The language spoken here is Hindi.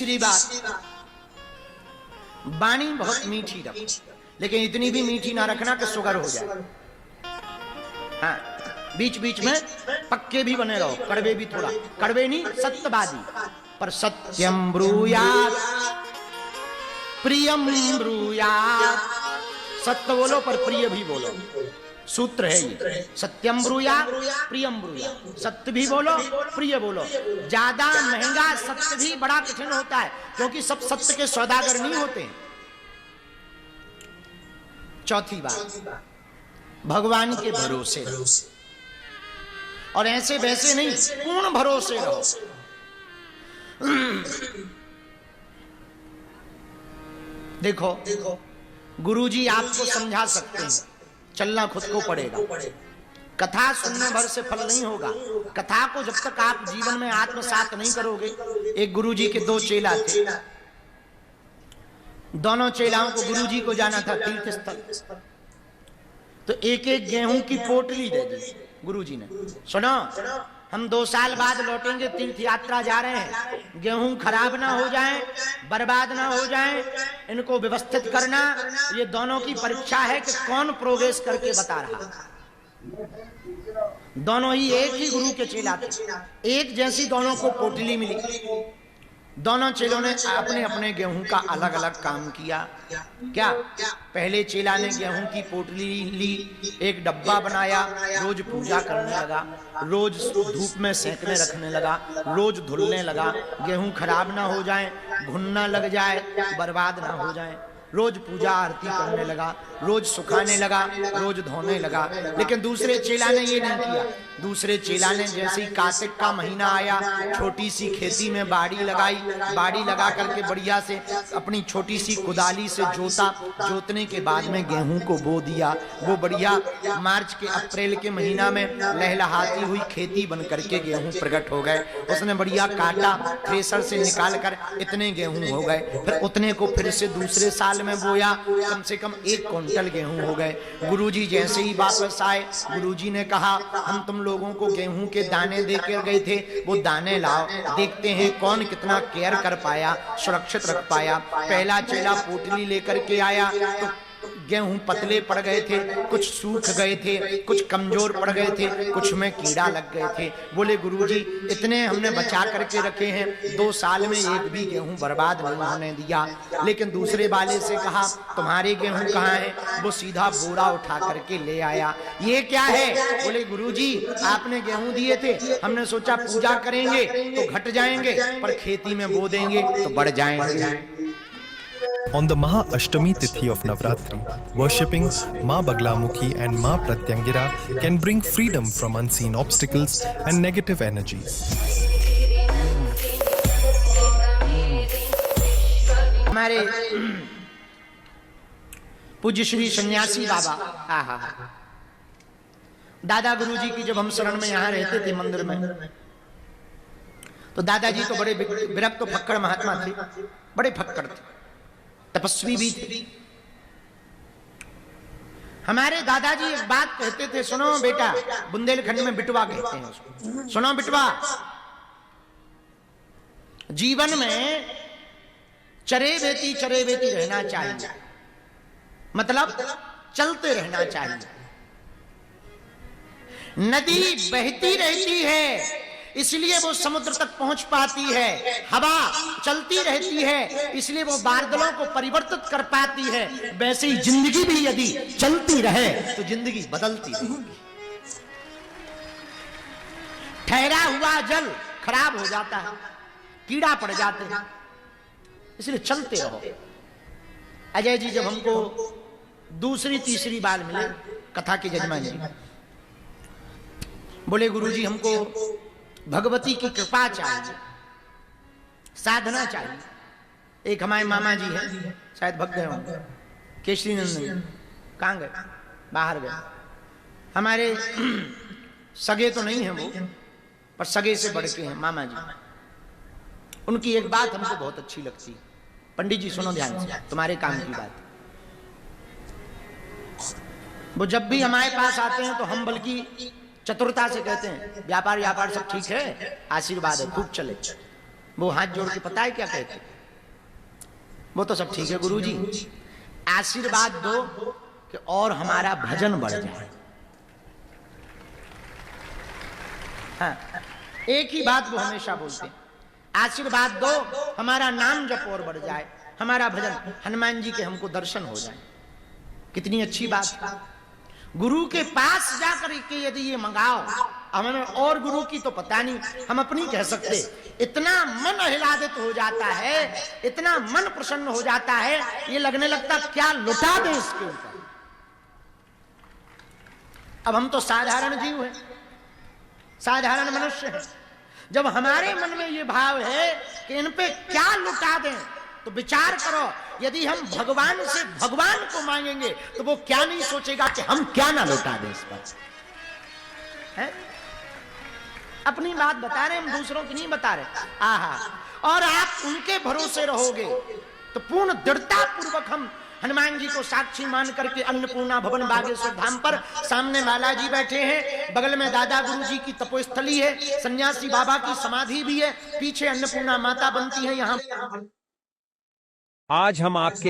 दूसरी बात, वाणी बहुत मीठी रखो, लेकिन इतनी भी मीठी ना रखना कि शुगर हो जाए। हाँ, बीच बीच में पक्के भी बने रहो, कड़वे भी थोड़ा, कड़वे नहीं सत्यवादी, पर सत्यम ब्रूयात प्रियम ब्रूयात, सत्य बोलो पर प्रिय भी बोलो, सूत्र है ये, सत्यम ब्रूयात प्रियम ब्रूयात, सत्य भी बोलो प्रिय बोलो। ज्यादा महंगा सत्य भी बड़ा कठिन होता है, क्योंकि सब सत्य के सौदागर नहीं होते। चौथी बात, भगवान के भरोसे रहो, और ऐसे वैसे नहीं, पूर्ण भरोसे रहो। देखो गुरुजी आपको समझा सकते हैं, चलना खुद को पड़ेगा। कथा सुनने भर से फल नहीं होगा। कथा को जब तक आप जीवन में आत्मसात नहीं करोगे। एक गुरुजी के दो चेला थे, दोनों चेलाओं को गुरुजी को जाना था तीर्थ स्थल, तो एक एक गेहूं की पोटली दे दी गुरुजी ने। सुनो, हम 2 साल बाद लौटेंगे, तीर्थ यात्रा जा रहे हैं, गेहूं खराब ना हो जाए, बर्बाद ना हो जाए, इनको व्यवस्थित करना। ये दोनों की परीक्षा है कि कौन प्रोग्रेस करके बता रहा। दोनों ही एक ही गुरु के चेला थे, एक जैसी दोनों को पोटली मिली। दोनों चेलों ने अपने अपने गेहूं का अलग अलग काम किया। क्या? पहले चेला ने गेहूं की पोटली ली, एक डब्बा बनाया, रोज पूजा करने लगा, रोज धूप में सेकने रखने लगा, रोज धुलने लगा, गेहूं खराब ना हो जाए, घुनना लग जाए, बर्बाद ना हो जाए। रोज पूजा आरती करने लगा, रोज सुखाने लगा, रोज धोने लगा। लेकिन दूसरे चेला ने ये नहीं किया। दूसरे चेला ने जैसे ही कार्तिक का महीना आया, छोटी सी खेती में बाड़ी लगाई, बाड़ी लगा करके बढ़िया से अपनी छोटी सी कुदाली से जोता, जोतने के बाद में गेहूं को बो दिया। वो बढ़िया मार्च के अप्रैल के महीना में लहलहाती हुई खेती बन करके गेहूं प्रकट हो गए। उसने बढ़िया काटा, थ्रेसर से निकाल कर इतने गेहूं हो गए। फिर उतने को फिर से दूसरे साल में बोया, कम से कम 1 क्विंटल गेहूं हो गए। गुरुजी जैसे ही वापस आए, गुरुजी ने कहा, हम तुम लोगों को गेहूं के दाने देकर गए थे, वो दाने लाओ, देखते हैं कौन कितना केयर कर पाया, सुरक्षित रख पाया। पहला चेला पोटली लेकर के आया तो गेहूं पतले पड़ गए थे, कुछ सूख गए थे, कुछ कमजोर पड़ गए थे, कुछ में कीड़ा लग गए थे। बोले गुरुजी इतने हमने बचा करके रखे हैं, 2 साल में एक भी गेहूं बर्बाद नहीं होने दिया। लेकिन दूसरे वाले से कहा, तुम्हारे गेहूं कहाँ है? वो सीधा बोरा उठा करके ले आया। ये क्या है? बोले गुरुजी आपने गेहूं दिए थे, हमने सोचा पूजा करेंगे तो घट जाएंगे, पर खेती में बो देंगे तो बढ़ जाएंगे। On the Maha Ashtami Tithi of Navratri, worshipping Ma Baglamukhi and Ma Pratyangira can bring freedom from unseen obstacles and negative energies. हमारे पूज्य श्री सन्यासी बाबा, दादा गुरुजी की जब हम शरण में यहाँ रहते थे मंदिर में, तो दादाजी तो बड़े विरक्त फक्कड़ महात्मा थे, बड़े फक्कड़ थे, तपस्वी भी थे। हमारे दादाजी एक बात कहते थे, सुनो बेटा, बुंदेलखंड में बिटवा कहते हैं उसको, सुनो बिटवा, जीवन में चरे बेती रहना चाहिए, मतलब चलते रहना चाहिए। नदी बहती रहती है इसलिए वो समुद्र तक पहुंच पाती है, हवा चलती रहती है इसलिए वो बादलों को परिवर्तित कर पाती है। वैसे ही जिंदगी भी यदि चलती रहे तो जिंदगी बदलती रहेगी। ठहरा हुआ जल खराब हो जाता है, कीड़ा पड़ जाते हैं, इसलिए चलते रहो। अजय जी जब हमको दूसरी तीसरी बार मिले, कथा के जजमान जी, बोले गुरुजी हमको भगवती की कृपा चाहिए, साधना चाहिए। एक हमारे मामा जी हैं, शायद भग गए होंगे, केशरी नंदन, कहाँ गए? बाहर गए। हमारे सगे तो नहीं है वो, पर सगे से बढ़ के हैं मामा जी। उनकी एक बात हमको बहुत अच्छी लगती। पंडित जी सुनो ध्यान से, तुम्हारे काम की बात। वो जब भी हमारे पास आते हैं तो हम बल्कि चतुरता से कहते हैं, व्यापार व्यापार सब ठीक है, आशीर्वाद है, खूब चले। वो हाथ जोड़ के पता है क्या कहते? वो तो सब ठीक है गुरुजी, आशीर्वाद दो कि और हमारा भजन बढ़ जाए। हाँ, एक ही बात वो हमेशा बोलते हैं, आशीर्वाद दो हमारा नाम जप और बढ़ जाए, हमारा भजन, हनुमान जी के हमको दर्शन हो जाए। कितनी अच्छी बात। गुरु के पास जाकर के यदि ये मंगाओ, हमें और गुरु की तो पता नहीं, हम अपनी कह सकते, इतना मन आह्लादित हो जाता है, इतना मन प्रसन्न हो जाता है, ये लगने लगता क्या लुटा दे इसके ऊपर। अब हम तो साधारण जीव हैं, साधारण मनुष्य हैं, जब हमारे मन में ये भाव है कि इन पे क्या लुटा दें, तो विचार करो, यदि हम भगवान से भगवान को मांगेंगे तो वो क्या नहीं सोचेगा कि हम क्या ना लुटा दें इस पर, है? अपनी बात बता रहे, हम दूसरों की नहीं बता रहे। आहा, और आप उनके भरोसे रहोगे तो पूर्ण दृढ़ता पूर्वक हम हनुमान जी को साक्षी मान करके अन्नपूर्णा भवन बागेश्वर धाम पर, सामने लाला जी बैठे हैं, बगल में दादा गुरु जी की तपोस्थली है, सन्यासी बाबा की समाधि भी है, पीछे अन्नपूर्णा माता बनती है। यहाँ आज हम आपके